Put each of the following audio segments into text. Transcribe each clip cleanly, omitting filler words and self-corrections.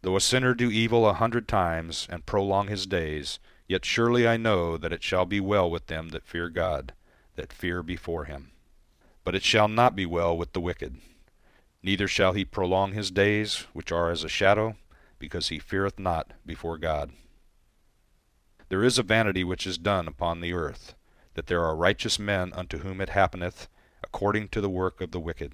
Though a sinner do evil 100 times, and prolong his days, yet surely I know that it shall be well with them that fear God, that fear before him. But it shall not be well with the wicked. Neither shall he prolong his days, which are as a shadow, because he feareth not before God. There is a vanity which is done upon the earth, that there are righteous men unto whom it happeneth according to the work of the wicked.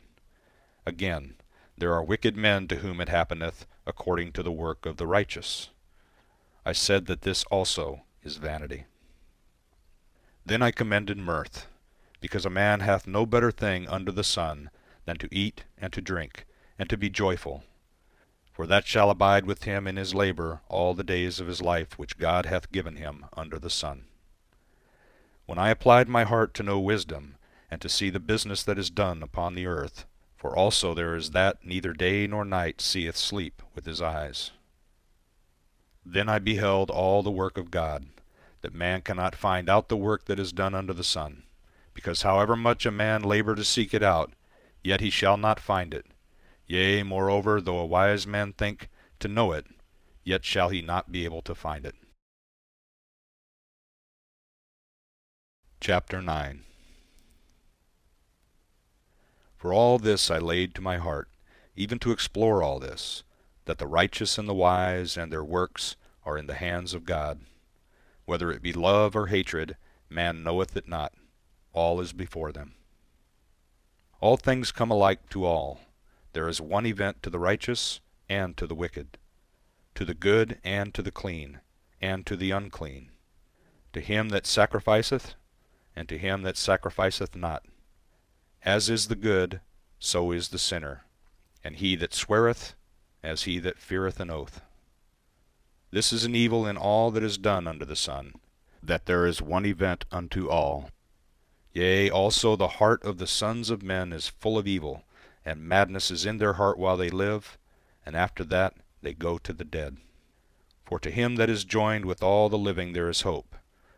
Again, there are wicked men to whom it happeneth according to the work of the righteous. I said that this also is vanity. Then I commended mirth, because a man hath no better thing under the sun than to eat and to drink, and to be joyful. For that shall abide with him in his labor all the days of his life which God hath given him under the sun. When I applied my heart to know wisdom, and to see the business that is done upon the earth, for also there is that neither day nor night seeth sleep with his eyes. Then I beheld all the work of God, that man cannot find out the work that is done under the sun, because however much a man labor to seek it out, yet he shall not find it. Yea, moreover, though a wise man think to know it, yet shall he not be able to find it. Chapter 9. For all this I laid to my heart, even to explore all this, that the righteous and the wise and their works are in the hands of God. Whether it be love or hatred, man knoweth it not. All is before them. All things come alike to all. There is one event to the righteous and to the wicked, to the good and to the clean, and to the unclean, to him that sacrificeth, and to him that sacrificeth not. As is the good, so is the sinner, and he that sweareth, as he that feareth an oath. This is an evil in all that is done under the sun, that there is one event unto all. Yea, also the heart of the sons of men is full of evil, and madness is in their heart while they live, and after that they go to the dead. For to him that is joined with all the living there is hope,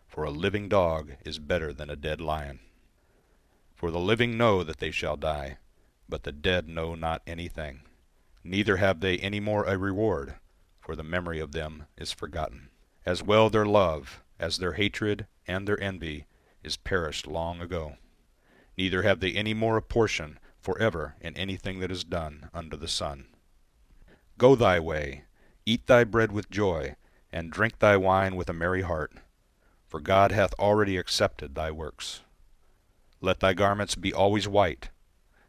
for a living dog is better than a dead lion. For the living know that they shall die, but the dead know not anything, neither have they any more a reward, for the memory of them is forgotten. As well their love, as their hatred, and their envy, is perished long ago. Neither have they any more a portion for ever in anything that is done under the sun. Go thy way, eat thy bread with joy, and drink thy wine with a merry heart, for God hath already accepted thy works. Let thy garments be always white,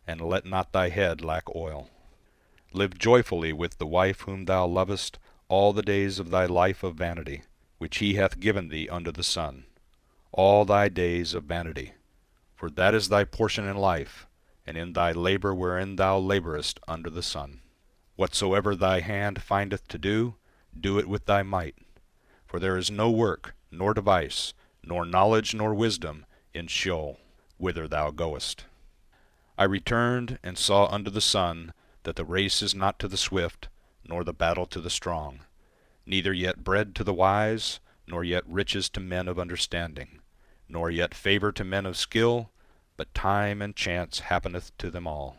and let not thy head lack oil. Live joyfully with the wife whom thou lovest all the days of thy life of vanity, which he hath given thee under the sun, all thy days of vanity. For that is thy portion in life, and in thy labor wherein thou laborest under the sun. Whatsoever thy hand findeth to do, do it with thy might. For there is no work, nor device, nor knowledge, nor wisdom in Sheol, whither thou goest. I returned and saw under the sun that the race is not to the swift, nor the battle to the strong, neither yet bread to the wise, nor yet riches to men of understanding, nor yet favor to men of skill, but time and chance happeneth to them all.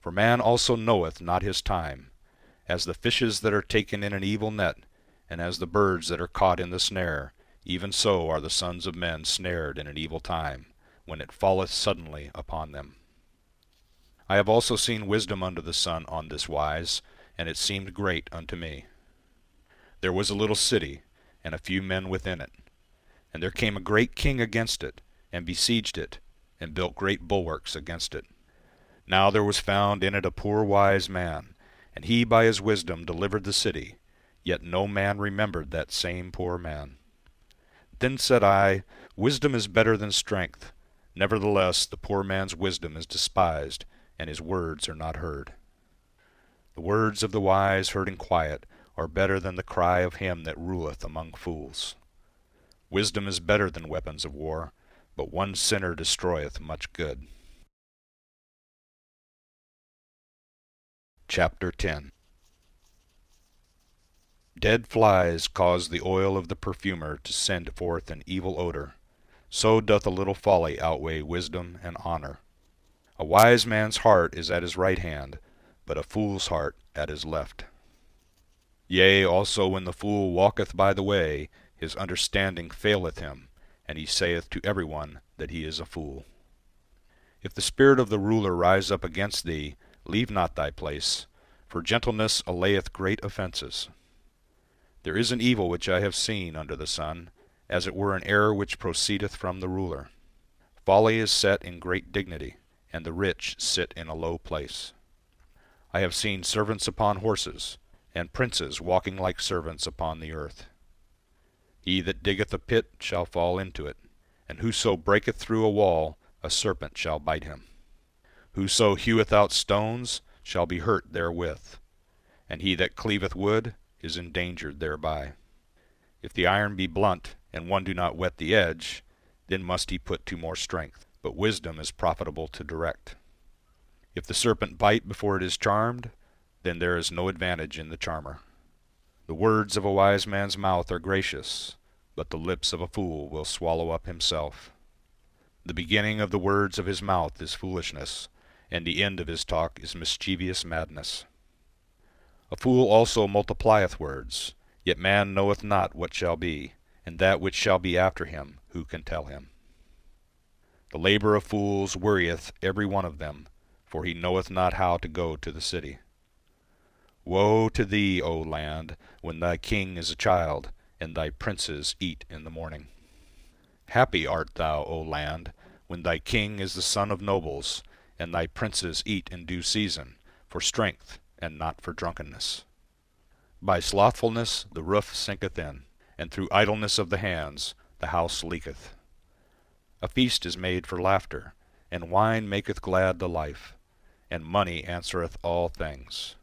For man also knoweth not his time, as the fishes that are taken in an evil net, and as the birds that are caught in the snare, even so are the sons of men snared in an evil time, when it falleth suddenly upon them. I have also seen wisdom under the sun on this wise, and it seemed great unto me. There was a little city, and a few men within it. And there came a great king against it, and besieged it, and built great bulwarks against it. Now there was found in it a poor wise man, and he by his wisdom delivered the city, yet no man remembered that same poor man. Then said I, Wisdom is better than strength. Nevertheless the poor man's wisdom is despised, and his words are not heard. The words of the wise heard in quiet are better than the cry of him that ruleth among fools. Wisdom is better than weapons of war, but one sinner destroyeth much good. Chapter 10. Dead flies cause the oil of the perfumer to send forth an evil odor. So doth a little folly outweigh wisdom and honor. A wise man's heart is at his right hand, but a fool's heart at his left. Yea, also when the fool walketh by the way, his understanding faileth him, and he saith to every one that he is a fool. If the spirit of the ruler rise up against thee, leave not thy place, for gentleness allayeth great offences. There is an evil which I have seen under the sun, as it were an error which proceedeth from the ruler. Folly is set in great dignity, and the rich sit in a low place. I have seen servants upon horses, and princes walking like servants upon the earth. He that diggeth a pit shall fall into it, and whoso breaketh through a wall, a serpent shall bite him. Whoso heweth out stones shall be hurt therewith, and he that cleaveth wood is endangered thereby. If the iron be blunt, and one do not whet the edge, then must he put to more strength, but wisdom is profitable to direct. If the serpent bite before it is charmed, then there is no advantage in the charmer. The words of a wise man's mouth are gracious, but the lips of a fool will swallow up himself. The beginning of the words of his mouth is foolishness, and the end of his talk is mischievous madness. A fool also multiplieth words, yet man knoweth not what shall be, and that which shall be after him, who can tell him? The labour of fools worrieth every one of them, for he knoweth not how to go to the city. Woe to thee, O land, when thy king is a child, and thy princes eat in the morning. Happy art thou, O land, when thy king is the son of nobles, and thy princes eat in due season, for strength, and not for drunkenness. By slothfulness the roof sinketh in, and through idleness of the hands the house leaketh. A feast is made for laughter, and wine maketh glad the life, and money answereth all things.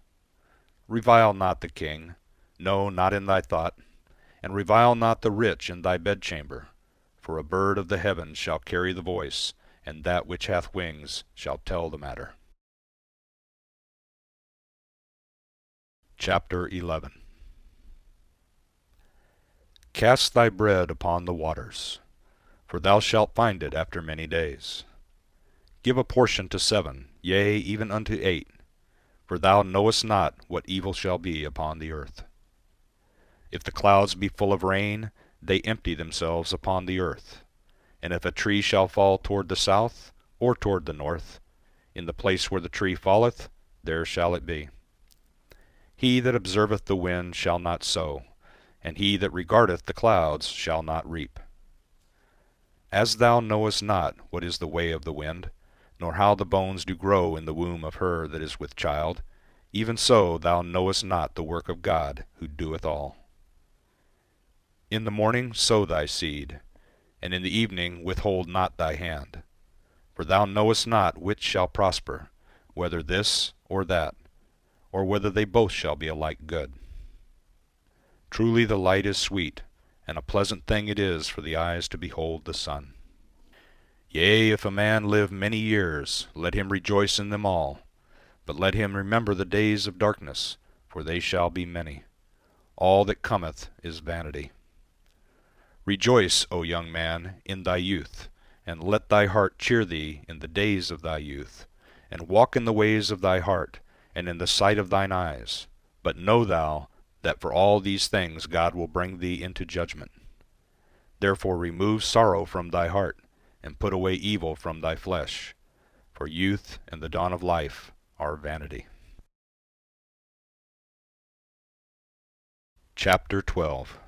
Revile not the king, no, not in thy thought, and revile not the rich in thy bedchamber, for a bird of the heavens shall carry the voice, and that which hath wings shall tell the matter. Chapter 11. Cast thy bread upon the waters, for thou shalt find it after many days. Give a portion to 7, yea, even unto 8, for thou knowest not what evil shall be upon the earth. If the clouds be full of rain, they empty themselves upon the earth. And if a tree shall fall toward the south, or toward the north, in the place where the tree falleth, there shall it be. He that observeth the wind shall not sow, and he that regardeth the clouds shall not reap. As thou knowest not what is the way of the wind, nor how the bones do grow in the womb of her that is with child, even so thou knowest not the work of God, who doeth all. In the morning sow thy seed, and in the evening withhold not thy hand. For thou knowest not which shall prosper, whether this or that, or whether they both shall be alike good. Truly the light is sweet, and a pleasant thing it is for the eyes to behold the sun. Yea, if a man live many years, let him rejoice in them all. But let him remember the days of darkness, for they shall be many. All that cometh is vanity. Rejoice, O young man, in thy youth, and let thy heart cheer thee in the days of thy youth, and walk in the ways of thy heart, and in the sight of thine eyes. But know thou that for all these things God will bring thee into judgment. Therefore remove sorrow from thy heart, and put away evil from thy flesh, for youth and the dawn of life are vanity. Chapter 12.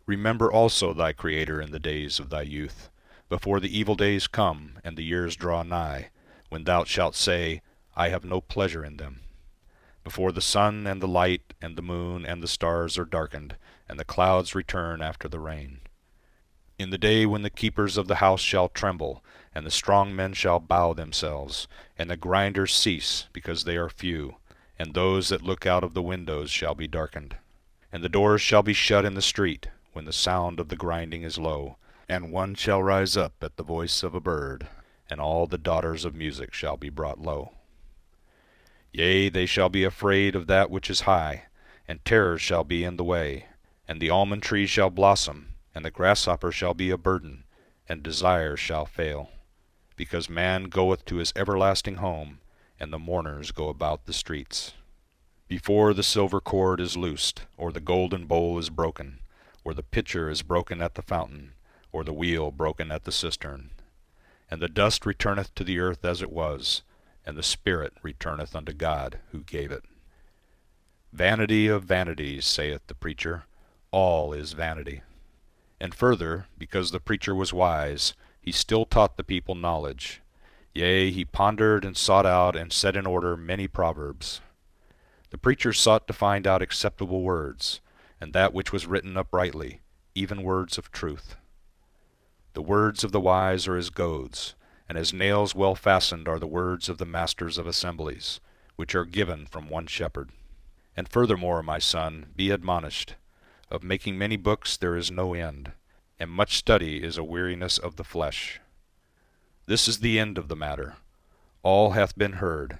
Remember also thy Creator in the days of thy youth, before the evil days come, and the years draw nigh, when thou shalt say, I have no pleasure in them. Before the sun and the light and the moon and the stars are darkened, and the clouds return after the rain. In the day when the keepers of the house shall tremble, and the strong men shall bow themselves, and the grinders cease, because they are few, and those that look out of the windows shall be darkened. And the doors shall be shut in the street, when the sound of the grinding is low, and one shall rise up at the voice of a bird, and all the daughters of music shall be brought low. Yea, they shall be afraid of that which is high, and terror shall be in the way, and the almond tree shall blossom, and the grasshopper shall be a burden, and desire shall fail, because man goeth to his everlasting home, and the mourners go about the streets. before the silver cord is loosed, or the golden bowl is broken, or the pitcher is broken at the fountain, or the wheel broken at the cistern. And the dust returneth to the earth as it was, and the spirit returneth unto God who gave it. Vanity of vanities, saith the preacher, all is vanity. And further, because the preacher was wise, he still taught the people knowledge. Yea, he pondered and sought out and set in order many proverbs. The preacher sought to find out acceptable words, and that which was written uprightly, even words of truth. The words of the wise are as goads, and as nails well fastened are the words of the masters of assemblies, which are given from one shepherd. And furthermore, my son, be admonished. Of making many books there is no end, and much study is a weariness of the flesh. This is the end of the matter. All hath been heard.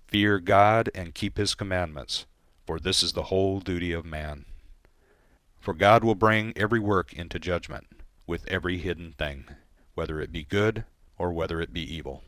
Fear God and keep his commandments, for this is the whole duty of man. For God will bring every work into judgment, with every hidden thing, whether it be good or whether it be evil.